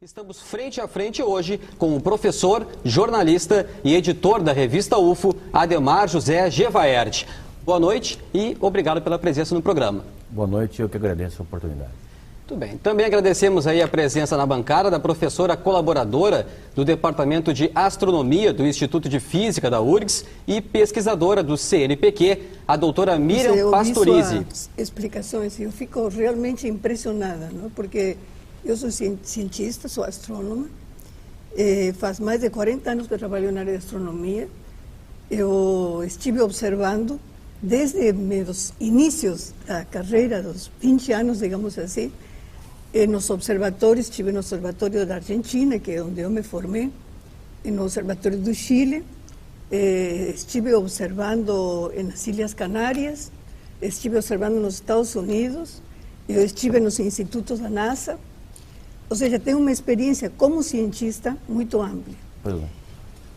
Estamos frente a frente hoje com o professor, jornalista e editor da revista UFO, Ademar José Gevaert. Boa noite e obrigado pela presença no programa. Boa noite, eu que agradeço a oportunidade. Muito bem. Também agradecemos aí a presença na bancada da professora colaboradora do Departamento de Astronomia do Instituto de Física da URGS e pesquisadora do CNPq, a doutora Miriam Pastorizi. Eu vi suas explicações e eu fico realmente impressionada, não? Porque eu sou cientista, sou astrônoma, faz mais de 40 anos que eu trabalho na área de astronomia. Eu estive observando desde meus inícios da carreira, dos 20 anos, digamos assim, nos observatórios. Estive no Observatório da Argentina, que é onde eu me formei, no Observatório do Chile, estive observando nas Ilhas Canárias, estive observando nos Estados Unidos, eu estive nos institutos da NASA. Ou seja, tenho uma experiência como cientista muito ampla.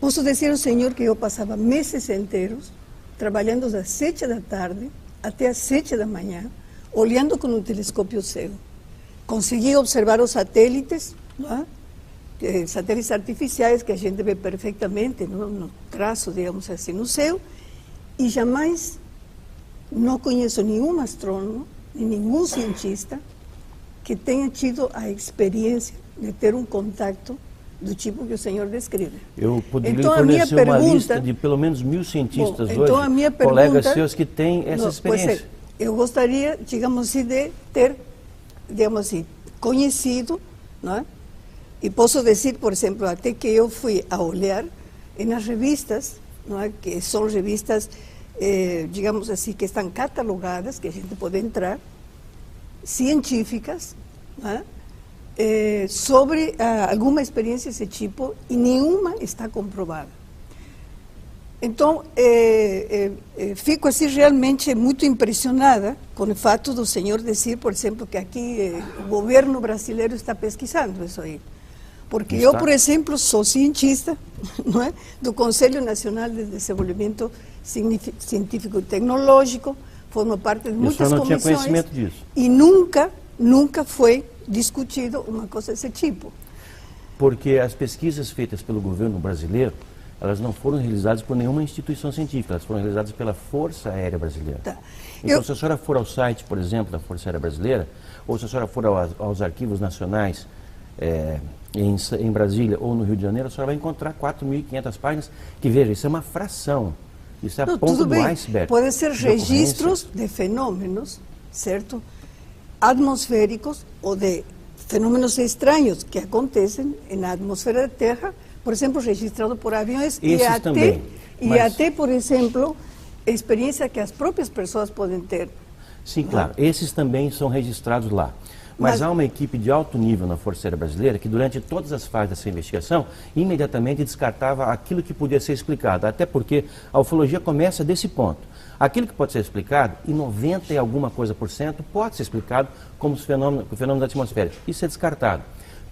Posso dizer ao senhor que eu passava meses inteiros trabalhando das 7 da tarde até as 7 da manhã, olhando com um telescópio cego. Consegui observar os satélites, não é? Satélites artificiais que a gente vê perfeitamente no traço, digamos assim, no céu, e jamais não conheço nenhum astrônomo, nenhum cientista que tenha tido a experiência de ter um contato do tipo que o senhor descreve. Eu poderia então, fornecer uma lista de pelo menos 1000 cientistas hoje, então a minha colegas seus que têm essa experiência. Eu gostaria, digamos assim, de ter, digamos assim, conhecido, não é? E posso dizer, por exemplo, até que eu fui a olhar nas revistas, não é? Que são revistas, digamos assim, que estão catalogadas, que a gente pode entrar, científicas, né, sobre alguma experiência desse tipo, e nenhuma está comprovada. Então, fico assim realmente muito impressionada com o fato do senhor dizer, por exemplo, que aqui o governo brasileiro está pesquisando isso aí. Porque eu, por exemplo, sou cientista, não é, do Conselho Nacional de Desenvolvimento Científico e Tecnológico, formo parte de muitas comissões, tinha conhecimento disso. E nunca foi discutido uma coisa desse tipo. Porque as pesquisas feitas pelo governo brasileiro, elas não foram realizadas por nenhuma instituição científica, elas foram realizadas pela Força Aérea Brasileira. Tá. Então, se a senhora for ao site, por exemplo, da Força Aérea Brasileira, ou se a senhora for aos arquivos nacionais em Brasília ou no Rio de Janeiro, a senhora vai encontrar 4.500 páginas, que, veja, isso é uma fração. Isso é a ponta do iceberg. Pode ser registros de fenômenos, certo? Atmosféricos ou de fenômenos estranhos que acontecem na atmosfera da Terra, por exemplo, registrado por aviões e até, por exemplo, experiência que as próprias pessoas podem ter. Sim, claro. Esses também são registrados lá. Mas há uma equipe de alto nível na Força Aérea Brasileira que, durante todas as fases dessa investigação, imediatamente descartava aquilo que podia ser explicado. Até porque a ufologia começa desse ponto. Aquilo que pode ser explicado, em 90 e alguma coisa por cento, pode ser explicado como o fenômeno da atmosfera. Isso é descartado.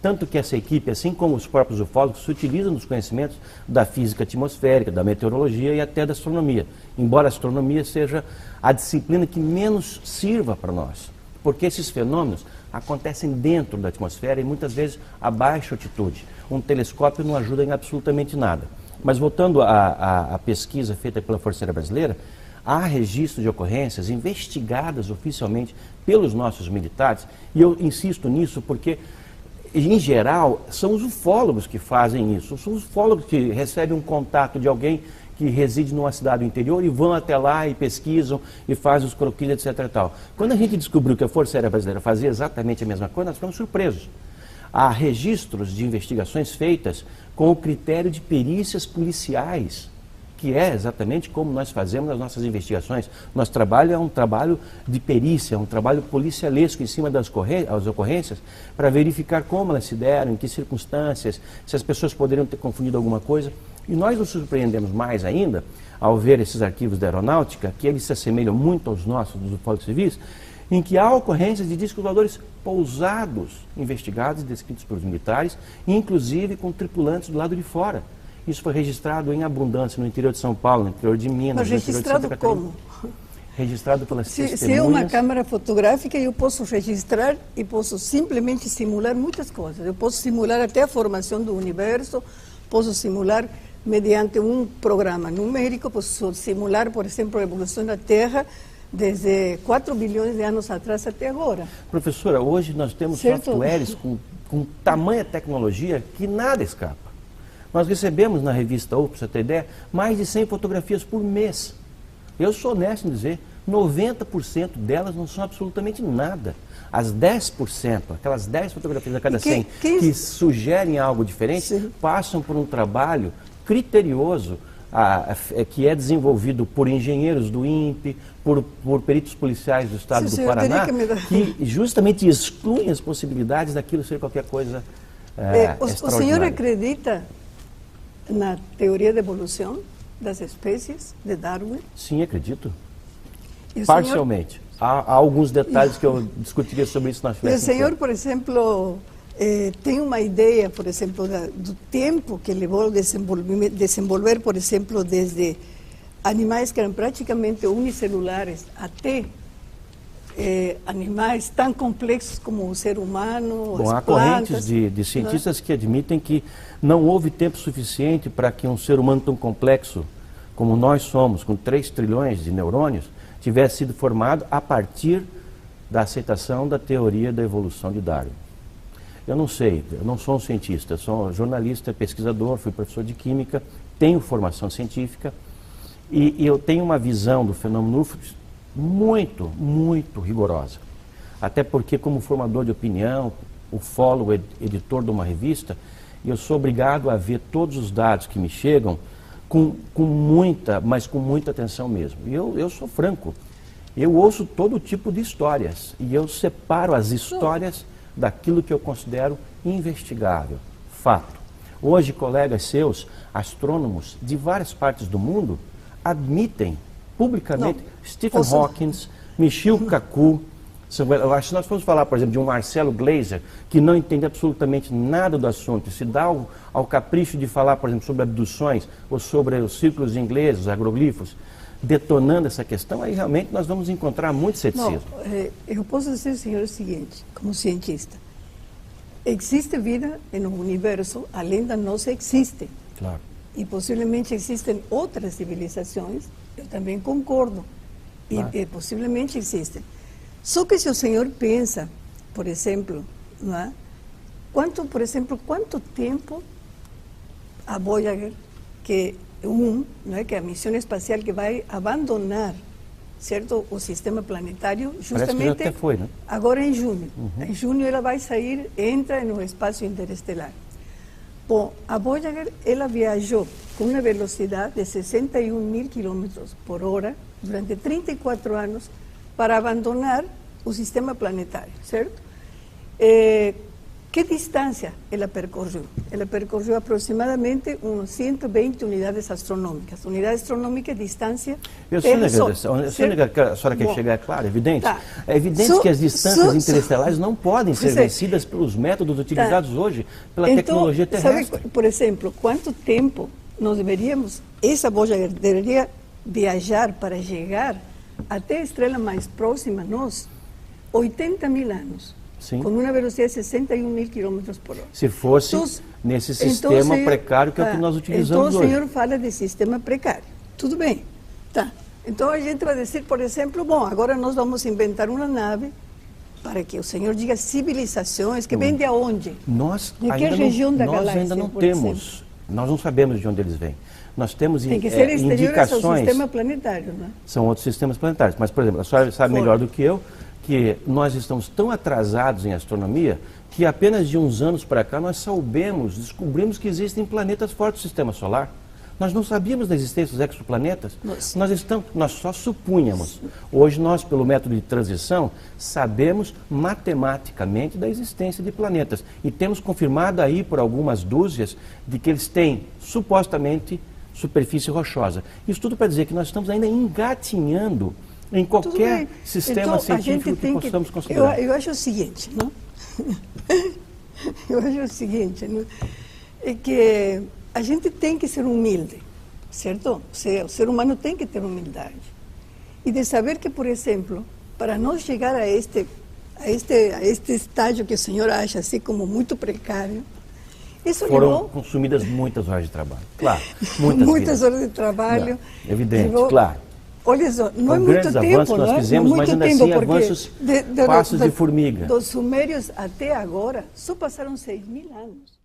Tanto que essa equipe, assim como os próprios ufólogos, se utilizam dos conhecimentos da física atmosférica, da meteorologia e até da astronomia. Embora a astronomia seja a disciplina que menos sirva para nós. Porque esses fenômenos acontecem dentro da atmosfera e muitas vezes a baixa altitude. Um telescópio não ajuda em absolutamente nada. Mas voltando à pesquisa feita pela Força Aérea Brasileira, há registro de ocorrências investigadas oficialmente pelos nossos militares, e eu insisto nisso porque, em geral, são os ufólogos que fazem isso. São os ufólogos que recebem um contato de alguém que reside numa cidade do interior e vão até lá e pesquisam e fazem os croquis, etc. e tal. Quando a gente descobriu que a Força Aérea Brasileira fazia exatamente a mesma coisa, nós ficamos surpresos. Há registros de investigações feitas com o critério de perícias policiais, que é exatamente como nós fazemos as nossas investigações. Nosso trabalho é um trabalho de perícia, um trabalho policialesco em cima das ocorrências, para verificar como elas se deram, em que circunstâncias, se as pessoas poderiam ter confundido alguma coisa. E nós nos surpreendemos mais ainda, ao ver esses arquivos da aeronáutica, que eles se assemelham muito aos nossos, dos ufólogos civis, em que há ocorrências de discos voadores pousados, investigados e descritos pelos militares, inclusive com tripulantes do lado de fora. Isso foi registrado em abundância no interior de São Paulo, no interior de Minas, mas no interior de Santa Catarina. Registrado como? registrado pelas Se é uma testemunhas. câmera fotográfica, eu posso registrar e posso simplesmente simular muitas coisas. Eu posso simular até a formação do universo, posso simular mediante um programa numérico, posso simular, por exemplo, a evolução da Terra desde 4 bilhões de anos atrás até agora. Professora, hoje nós temos Certo. softwares com tamanha tecnologia que nada escapa. Nós recebemos na revista UFO, para você ter ideia, mais de 100 fotografias por mês. Eu sou honesto em dizer, 90% delas não são absolutamente nada. As 10%, aquelas 10 fotografias a cada 100 que sugerem algo diferente, Sim. passam por um trabalho criterioso, que é desenvolvido por engenheiros do INPE, por peritos policiais do estado Sim, do eu Paraná, teria que que justamente excluem as possibilidades daquilo ser qualquer coisa O senhor extraordinária. acredita na teoria da evolução das espécies de Darwin? Sim, acredito. E o Parcialmente. Há alguns detalhes que eu discutiria sobre isso na E o festa. senhor, por exemplo, tem uma ideia, por exemplo, do tempo que levou a desenvolver, por exemplo, desde animais que eram praticamente unicelulares até animais tão complexos como o ser humano, Bom, as há plantas, correntes de cientistas que admitem que não houve tempo suficiente para que um ser humano tão complexo como nós somos, com 3 trilhões de neurônios, tivesse sido formado a partir da aceitação da teoria da evolução de Darwin. Eu não sei, eu não sou um cientista, sou jornalista, pesquisador, fui professor de química, tenho formação científica e eu tenho uma visão do fenômeno UFO muito, muito rigorosa. Até porque, como formador de opinião, ufólogo, editor de uma revista, eu sou obrigado a ver todos os dados que me chegam com muita atenção mesmo. E eu sou franco, eu ouço todo tipo de histórias e eu separo as histórias daquilo que eu considero investigável, fato. Hoje, colegas seus, astrônomos de várias partes do mundo, admitem publicamente Stephen Hawking, Michio Kaku. Eu acho que nós vamos falar, por exemplo, de um Marcelo Gleiser, que não entende absolutamente nada do assunto, se dá ao capricho de falar, por exemplo, sobre abduções ou sobre os círculos ingleses, os agroglifos, detonando essa questão, aí realmente nós vamos encontrar muito ceticismo. Eu posso dizer, senhor, o seguinte, como cientista, existe vida no universo, além da nossa existe. Claro. E possivelmente existem outras civilizações, eu também concordo, e possivelmente existem. Só que se o senhor pensa, por exemplo, não é? Quanto tempo a Voyager, não é, que é a missão espacial que vai abandonar, certo, o sistema planetário, justamente Parece que já até foi, né? agora em junho. Em junho ela vai sair, entra no espaço interestelar. Bom, a Voyager, ela viajou com uma velocidade de 61.000 quilômetros por hora durante 34 anos para abandonar o sistema planetário, certo? Que distância ela percorreu? Ela percorreu aproximadamente umas 120 unidades astronômicas. Unidade astronômica é distância Terra-Sol. A senhora que a senhora quer chegar, é claro, é evidente. Tá. É evidente que as distâncias interestelares não podem ser vencidas pelos métodos utilizados hoje pela tecnologia terrestre. Sabe, por exemplo, quanto tempo nós essa Voyager deveria viajar para chegar até a estrela mais próxima a nós? 80.000 anos. Sim. Com uma velocidade de 61.000 quilômetros por hora. Se fosse nesse sistema precário que é o que nós utilizamos então, hoje. o senhor fala de sistema precário. Tudo bem. Tá. Então, a gente vai dizer, por exemplo, bom, agora nós vamos inventar uma nave para que o senhor diga civilizações, que vem de onde? Nós de que região da nós galáxia, ainda não por temos, exemplo? nós não sabemos de onde eles vêm. Nós temos Tem que ser exteriores ao indicações, sistema planetário, não é? são outros sistemas planetários. Mas, por exemplo, a senhora sabe melhor do que eu que nós estamos tão atrasados em astronomia que apenas de uns anos para cá nós descobrimos que existem planetas fora do sistema solar. Nós não sabíamos da existência dos exoplanetas. Nós só supunhamos. Hoje nós, pelo método de transição, sabemos matematicamente da existência de planetas. E temos confirmado aí por algumas dúzias de que eles têm, supostamente, superfície rochosa. Isso tudo para dizer que nós estamos ainda engatinhando em qualquer sistema científico que possamos considerar. Eu acho o seguinte, não? Eu acho o seguinte, não? É que a gente tem que ser humilde, certo? O ser humano tem que ter humildade. E de saber que, por exemplo, para nós chegar a este estágio que o senhor acha assim como muito precário, isso foram consumidas muitas horas de trabalho. Claro, muitas horas de trabalho. Evidente, claro. Olha só, não é muito grandes tempo, avanços que nós fizemos, mas ainda assim avanços, passos de formiga. Dos sumérios até agora, só passaram 6.000 anos.